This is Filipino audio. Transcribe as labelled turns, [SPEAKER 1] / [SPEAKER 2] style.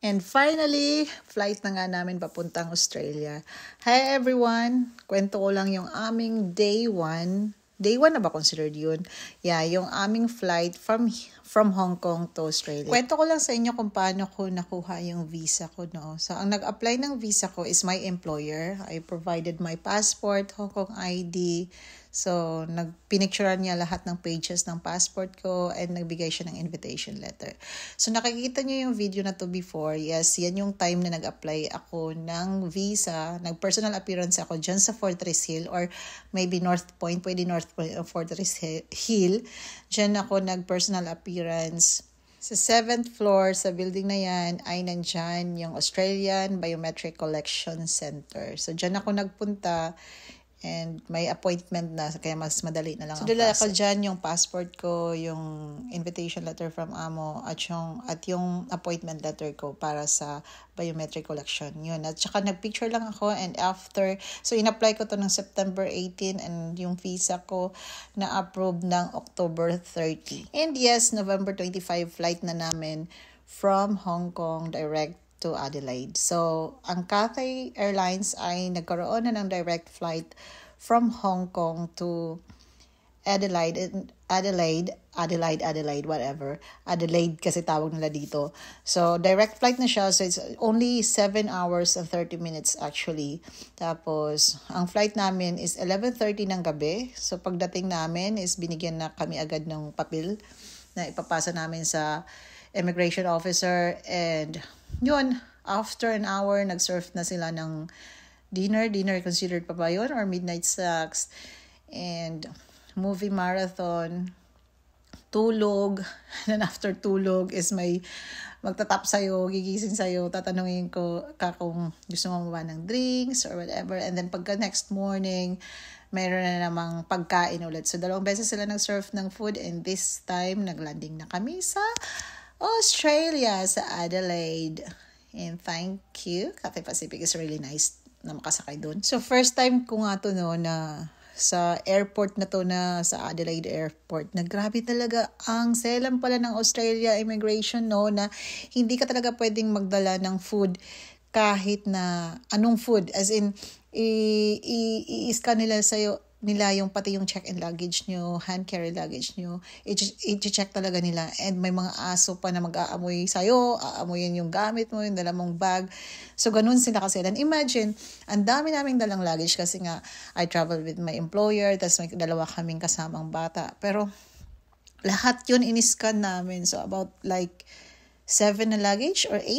[SPEAKER 1] And finally, flight na nga namin papuntang Australia. Hi everyone! Kwento ko lang yung aming day 1. Day 1 na ba considered yun? Yeah, yung aming flight from Hong Kong to Australia. Kwento ko lang sa inyo kung paano ko nakuha yung visa ko, no? So, ang nag-apply ng visa ko is my employer. I provided my passport, Hong Kong ID. So, pinicturean niya lahat ng pages ng passport ko and nagbigay siya ng invitation letter. So, nakikita niyo yung video na to before. Yes, yan yung time na nag-apply ako ng visa. Nag-personal appearance ako dyan sa Fortress Hill or maybe North Point. Pwede North Point o Fortress Hill. Dyan ako nag-personal appearance. Sa 7th floor sa building na yan ay nandyan yung Australian Biometric Collection Center. So, dyan ako nagpunta. And may appointment na, kaya mas madali na lang. So, dala ko dyan yung passport ko, yung invitation letter from amo, at yung appointment letter ko para sa biometric collection. Yun. At saka nagpicture lang ako and after, so in-apply ko to ng September 18 and yung visa ko na-approve ng October 30. And yes, November 25 flight na namin from Hong Kong direct to Adelaide. So, ang Cathay Airlines ay nagkaroon na ng direct flight from Hong Kong to Adelaide, whatever. Adelaide kasi tawag nila dito. So, direct flight na siya. So, it's only 7 hours and 30 minutes actually. Tapos, ang flight namin is 11:30 ng gabi. So, pagdating namin is binigyan na kami agad ng papel na ipapasa namin sa immigration officer and yun, after an hour, nag-serve na sila ng dinner. Dinner considered pa ba yun? Or midnight snacks. And movie marathon. Tulog. And after tulog is may magtatap sa'yo, gigising sa'yo, tatanungin ko kung gusto mo ba ng drinks or whatever. And then pagka next morning, mayroon na namang pagkain ulit. So, 2 beses sila nag-serve ng food and this time, naglanding na kami sa Australia, sa Adelaide. And thank you. Cathay Pacific is really nice na makasakay doon. So, first time ko nga to, no, na sa airport na to, na sa Adelaide Airport, na grabe talaga ang selam pala ng Australia Immigration, no, na hindi ka talaga pwedeng magdala ng food kahit na anong food. As in, i-scan nila yung pati yung check-in luggage nyo, hand carry luggage nyo, i-check talaga nila. And may mga aso pa na mag-aamoy sa'yo, aamoyin yung gamit mo, yung dala mong bag. So, ganun sila kasi. And imagine, ang dami naming dalang luggage kasi nga, I travel with my employer, tas may 2 kaming kasamang bata. Pero, lahat yun in-scan namin. So, about like 7 na luggage or 8.